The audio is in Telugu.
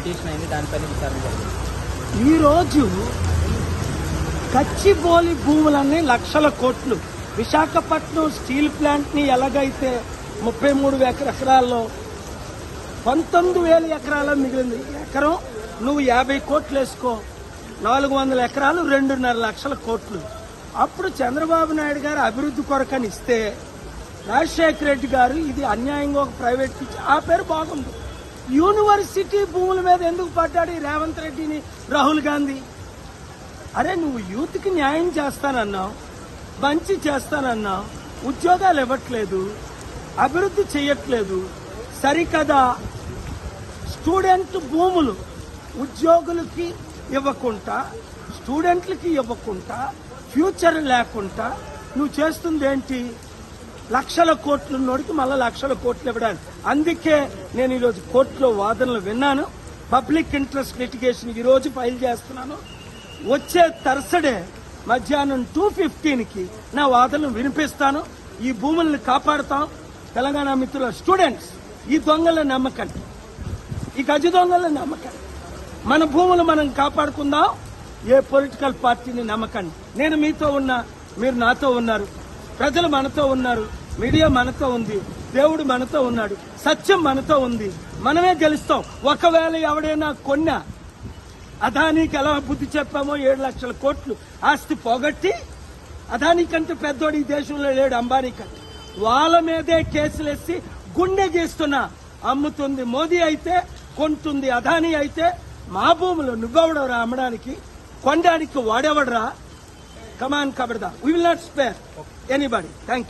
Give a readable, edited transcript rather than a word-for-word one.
పిటిషన్ అయింది, దానిపైన విచారణ జరిగింది. ఈరోజు గచ్చిబౌలి భూములన్నీ లక్షల కోట్లు, విశాఖపట్నం స్టీల్ ప్లాంట్ ని ఎలాగైతే 33 ఎకరాల్లో 19,000 ఎకరాల మిగిలింది. ఎకరం నువ్వు 50 కోట్లు వేసుకో, 400 ఎకరాలు 2.5 లక్షల కోట్లు. అప్పుడు చంద్రబాబు నాయుడు గారు అభివృద్ధి కొరకని ఇస్తే రాజశేఖర రెడ్డి గారు ఇది అన్యాయంగా ఒక ప్రైవేట్ ఇచ్చి ఆ పేరు బాగుంది. యూనివర్సిటీ భూముల మీద ఎందుకు పడ్డాడు ఈ రేవంత్ రెడ్డిని రాహుల్ గాంధీ? అరే నువ్వు యూత్ కి న్యాయం చేస్తానన్నావు, మంచి చేస్తానన్నావు, ఉద్యోగాలు ఇవ్వట్లేదు, అభివృద్ధి చేయట్లేదు. సరికదా స్టూడెంట్ భూములు ఉద్యోగులకి ఇవ్వకుండా, స్టూడెంట్లకి ఇవ్వకుండా, ఫ్యూచర్ లేకుండా నువ్వు చేస్తుంది ఏంటి? లక్షల కోట్లు నోడికి మళ్ళా లక్షల కోట్లు ఇవ్వడానికి. అందుకే నేను ఈరోజు కోర్టులో వాదనలు విన్నాను. పబ్లిక్ ఇంట్రెస్ట్ లిటిగేషన్ ఈ రోజు ఫైల్ చేస్తున్నాను. వచ్చే థర్స్డే మధ్యాహ్నం 2:15కి నా వాదనలు వినిపిస్తాను. ఈ భూములను కాపాడుతాం. తెలంగాణ మిత్రుల స్టూడెంట్స్, ఈ దొంగల నమ్మకండి, ఈ గజ దొంగల నమ్మకండి. మన భూములు మనం కాపాడుకుందాం. ఏ పొలిటికల్ పార్టీని నమ్మకండి. నేను మీతో ఉన్నా, మీరు నాతో ఉన్నారు, ప్రజలు మనతో ఉన్నారు, మీడియా మనతో ఉంది, దేవుడు మనతో ఉన్నాడు, సత్యం మనతో ఉంది. మనమే గెలుస్తాం. ఒకవేళ ఎవడైనా కొన్నా, అదానికి ఎలా బుద్ధి చెప్పామో 7 లక్షల కోట్లు ఆస్తి పోగొట్టి, అదాని కంటే పెద్దోడు ఈ దేశంలో లేడు, అంబానీ కంటే, వాళ్ళ మీదే కేసులేసి గుండె గీస్తున్నా. అమ్ముతుంది మోదీ అయితే, కొంటుంది అదానీ అయితే, మా భూములు నువ్వెవడరా అమ్మడానికి, కొనడానికి వాడెవడరా? కమాన్ కబడ్దా. We will not spare anybody. Thank you.